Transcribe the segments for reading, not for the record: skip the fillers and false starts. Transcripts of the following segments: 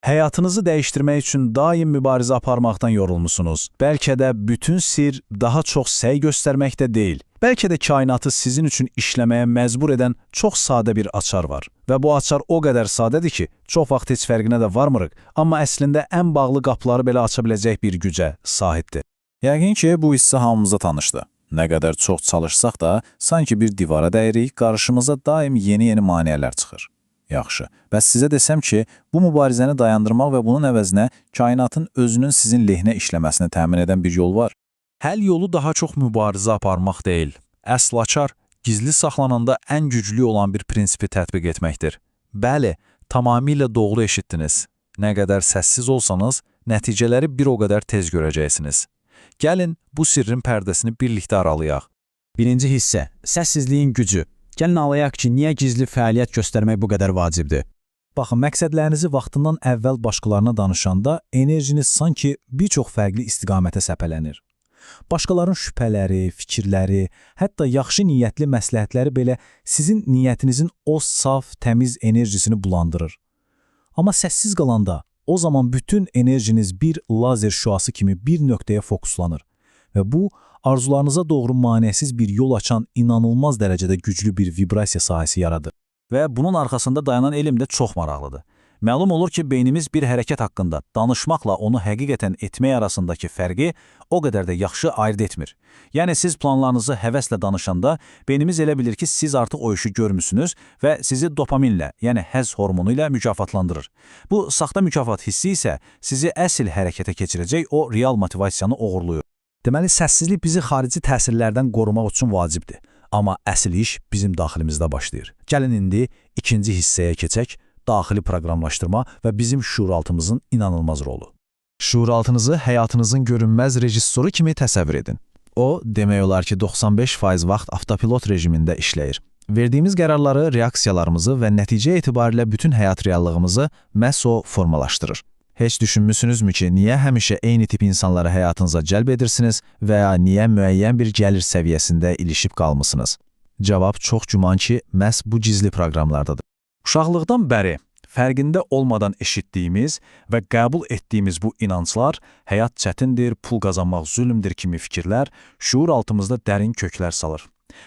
Həyatınızı dəyişdirmək üçün daim mübarizə aparmaqdan yorulmusunuz. Bəlkə də bütün sir daha çox səy göstərməkdə deyil. Bəlkə də kainatı sizin üçün işləməyə məcbur edən çox sadə bir açar var. Və bu açar o qədər sadədir ki, çox vaxt heç fərqinə də varmırıq, amma əslində ən bağlı qapıları belə aça biləcək bir gücə sahibdir. Yəqin ki, bu hissə hamımıza tanışdır. Nə qədər çox çalışsaq da, sanki bir divara dəyirik, qarşımıza daim yeni maneələr çıxır. Yaxşı, bəs sizə desəm ki, bu mübarizəni dayandırmaq və bunun əvəzinə kainatın özünün sizin lehinə işləməsini təmin edən bir yol var. Həll yolu daha çox mübarizə aparmaq deyil. Əsl açar, gizli saxlananda ən güclü olan bir prinsipi tətbiq etməkdir. Bəli, tamamilə doğru eşitdiniz. Nə qədər səssiz olsanız, nəticələri bir o qədər tez görəcəksiniz. Gəlin, bu sirrin pərdəsini birlikdə aralayaq. Birinci hissə, səssizliyin gücü. Gəlin alayaq ki, niyə gizli fəaliyyət göstərmək bu qədər vacibdir? Baxın, məqsədlərinizi vaxtından əvvəl başqalarına danışanda enerjiniz sanki bir çox fərqli istiqamətə səpələnir. Başqalarının şübhələri, fikirləri, hətta yaxşı niyyətli məsləhətləri belə sizin niyyətinizin o saf, təmiz enerjisini bulandırır. Amma səssiz qalanda, o zaman bütün enerjiniz bir lazer şüası kimi bir nöqtəyə fokuslanır və bu, arzularınıza doğru manəsiz bir yol açan inanılmaz dərəcədə güclü bir vibrasiya sahəsi yaradır. Və bunun arxasında dayanan elm də çox maraqlıdır. Məlum olur ki, beynimiz bir hərəkət haqqında danışmaqla onu həqiqətən etmək arasındakı fərqi o qədər də yaxşı ayırt etmir. Yəni, siz planlarınızı həvəslə danışanda, beynimiz elə bilir ki, siz artıq o işi görmüsünüz və sizi dopaminlə, yəni həzz hormonu ilə mükafatlandırır. Bu, saxta mükafat hissi isə sizi əsl hərəkətə keçirəcək o real motivasiyanı oğurluyur. Deməli, səssizlik bizi xarici təsirlərdən qorumaq üçün vacibdir. Amma əsl iş bizim daxilimizdə başlayır. Gəlin indi ikinci hissəyə keçək, daxili proqramlaşdırma və bizim şuuraltımızın inanılmaz rolu. Şuuraltınızı həyatınızın görünməz rejissoru kimi təsəvvür edin. O, demək olar ki, 95% vaxt avtopilot rejimində işləyir. Verdiyimiz qərarları, reaksiyalarımızı və nəticə etibarilə bütün həyat reallığımızı məhz o formalaşdırır. Heç düşünmüsünüzmü ki, niyə həmişə eyni tip insanları həyatınıza cəlb edirsiniz və ya niyə müəyyən bir gəlir səviyyəsində ilişib qalmısınız? Cavab çox güman ki, məhz bu gizli proqramlardadır. Uşaqlıqdan bəri fərqində olmadan eşitdiyimiz və qəbul etdiyimiz bu inanclar, həyat çətindir, pul qazanmaq zülmdür kimi fikirlər şuuraltımızda dərin köklər salır.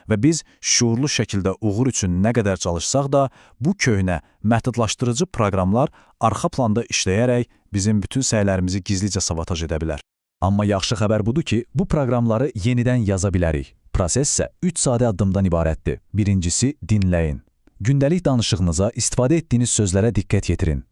Və biz şuurlu şəkildə uğur üçün nə qədər çalışsaq da, bu köhnə, məhdudlaşdırıcı proqramlar arxa planda işləyərək bizim bütün səylərimizi gizlicə sabotaj edə bilər. Amma yaxşı xəbər budur ki, bu proqramları yenidən yaza bilərik. Proses isə 3 sadə addımdan ibarətdir. Birincisi, dinləyin. Gündəlik danışığınıza istifadə etdiyiniz sözlərə diqqət yetirin.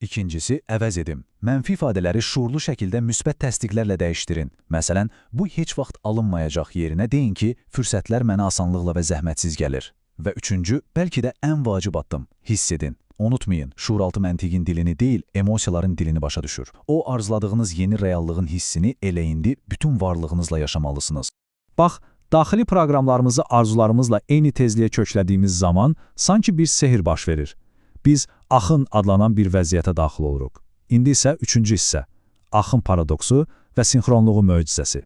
İkincisi, əvəz edin. Mənfi ifadələri şuurlu şəkildə müsbət təsdiqlərlə dəyişdirin. Məsələn, bu heç vaxt alınmayacaq yerinə deyin ki, fürsətlər mənə asanlıqla və zəhmətsiz gəlir. Və üçüncü, bəlkə də ən vacib addım, hiss edin. Unutmayın, şuuraltı məntiqin dilini deyil, emosiyaların dilini başa düşür. O, arzuladığınız yeni reallığın hissini elə indi bütün varlığınızla yaşamalısınız. Bax, daxili proqramlarımızı arzularımızla eyni tezliyə köklədiyimiz zaman sanki bir sehir baş verir. Biz axın adlanan bir vəziyyətə daxil oluruq. İndi isə üçüncü hissə, axın paradoksu və sinxronluğu möcüzəsi.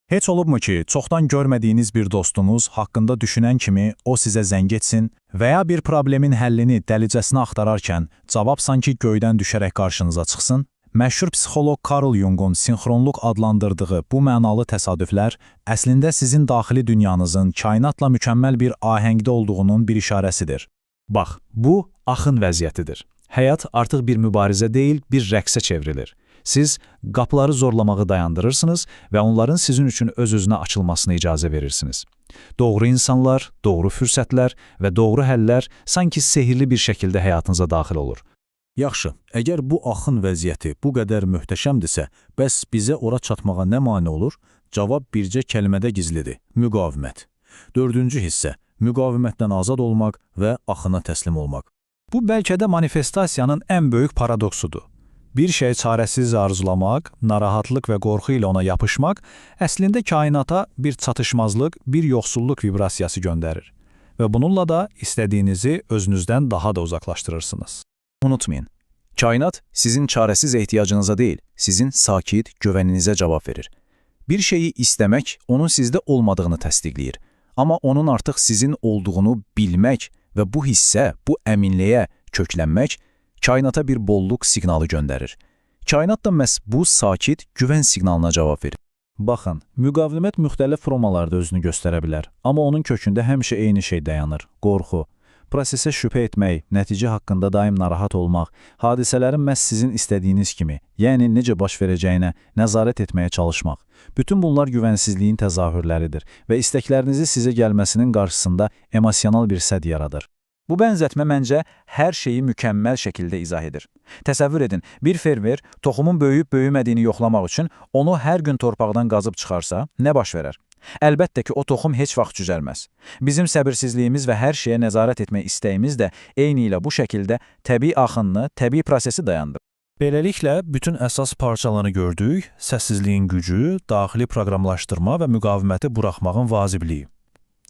Heç olubmu ki, çoxdan görmədiyiniz bir dostunuz haqqında düşünən kimi o sizə zəng etsin və ya bir problemin həllini dəlicəsinə axtararkən cavab sanki göydən düşərək qarşınıza çıxsın? Məşhur psixoloq Carl Jung'un sinxronluq adlandırdığı bu mənalı təsadüflər əslində sizin daxili dünyanızın kainatla mükəmməl bir ahəngdə olduğunun bir işarəsidir. Bax, bu axın vəziyyətidir. Həyat artıq bir mübarizə deyil, bir rəqsə çevrilir. Siz qapıları zorlamağı dayandırırsınız və onların sizin üçün öz-özünə açılmasına icazə verirsiniz. Doğru insanlar, doğru fürsətlər və doğru həllər sanki sehirli bir şəkildə həyatınıza daxil olur. Yaxşı, əgər bu axın vəziyyəti bu qədər möhtəşəmdirsə, bəs bizə ora çatmağa nə mane olur? Cavab bircə kəlmədə gizlidir, müqavimət. Dördüncü hissə, müqavimətdən azad olmaq və axına təslim olmaq. Bu bəlkə də manifestasiyanın ən böyük paradoksudur. Bir şey çarəsiz arzulamaq, narahatlıq və qorxu ilə ona yapışmaq əslində kainata bir çatışmazlıq, bir yoxsulluq vibrasiyası göndərir. Və bununla da istədiyinizi özünüzdən daha da uzaqlaşdırırsınız. Unutmayın, kainat sizin çarəsiz ehtiyacınıza deyil, sizin sakit güvəninizə cavab verir. Bir şeyi istəmək onun sizdə olmadığını təsdiqləyir. Amma onun artıq sizin olduğunu bilmək və bu hissə, bu əminliyə köklənmək kainata bir bolluq siqnalı göndərir. Kainat da məhz bu sakit güvən siqnalına cavab verir. Baxın, müqavimət müxtəlif formalarda özünü göstərə bilər, amma onun kökündə həmişə eyni şey dayanır: qorxu. Prosesə şübhə etmək, nəticə haqqında daim narahat olmaq, hadisələrin məhz sizin istədiyiniz kimi, yəni necə baş verəcəyinə nəzarət etməyə çalışmaq. Bütün bunlar güvənsizliyin təzahürləridir və istəklərinizi sizə gəlməsinin qarşısında emosional bir sədd yaradır. Bu bənzətmə məncə hər şeyi mükəmməl şəkildə izah edir. Təsəvvür edin, bir fermer toxumun böyüyüb-böyümədiyini yoxlamaq üçün onu hər gün torpaqdan qazıb çıxarsa, nə baş verər? Əlbəttə ki, o toxum heç vaxt cücərməz. Bizim səbirsizliyimiz və hər şeyə nəzarət etmək istəyimiz də eyni ilə bu şəkildə təbii axınını, təbii prosesi dayandır. Beləliklə, bütün əsas parçalarını gördük: səssizliyin gücü, daxili proqramlaşdırma və müqaviməti buraxmağın vacibliyi.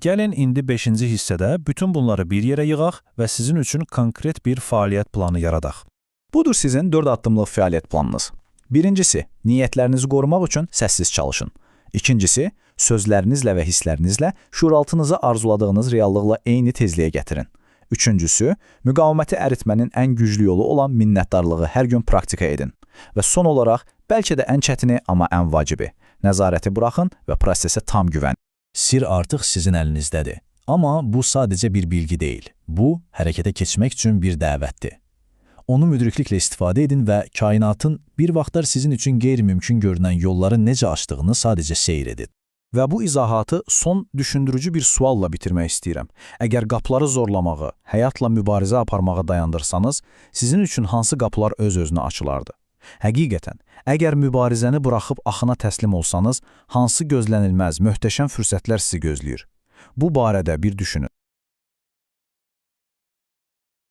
Gəlin indi 5-ci hissədə bütün bunları bir yerə yığaq və sizin üçün konkret bir fəaliyyət planı yaradaq. Budur sizin 4 addımlıq fəaliyyət planınız. Birincisi, niyyətlərinizi qorumaq üçün səssiz çalışın. İkincisi, sözlərinizlə və hisslərinizlə şuuraltınıza arzuladığınız reallıqla eyni tezliyə gətirin. Üçüncüsü, müqaviməti əritmənin ən güclü yolu olan minnətdarlığı hər gün praktika edin. Və son olaraq, bəlkə də ən çətini, amma ən vacibi, nəzarəti buraxın və prosesə tam güvənin. Sir artıq sizin əlinizdədir. Amma bu sadəcə bir bilgi deyil. Bu, hərəkətə keçmək üçün bir dəvətdir. Onu müdrikliklə istifadə edin və kainatın bir vaxtlar sizin üçün qeyri-mümkün görünən yolları necə açdığını sadəcə seyr edin. Və bu izahatı son düşündürücü bir sualla bitirmək istəyirəm. Əgər qapıları zorlamağı, həyatla mübarizə aparmağı dayandırsanız, sizin üçün hansı qapılar öz-özünə açılardı? Həqiqətən, əgər mübarizəni buraxıb axına təslim olsanız, hansı gözlənilməz, möhtəşəm fürsətlər sizi gözləyir? Bu barədə bir düşünün.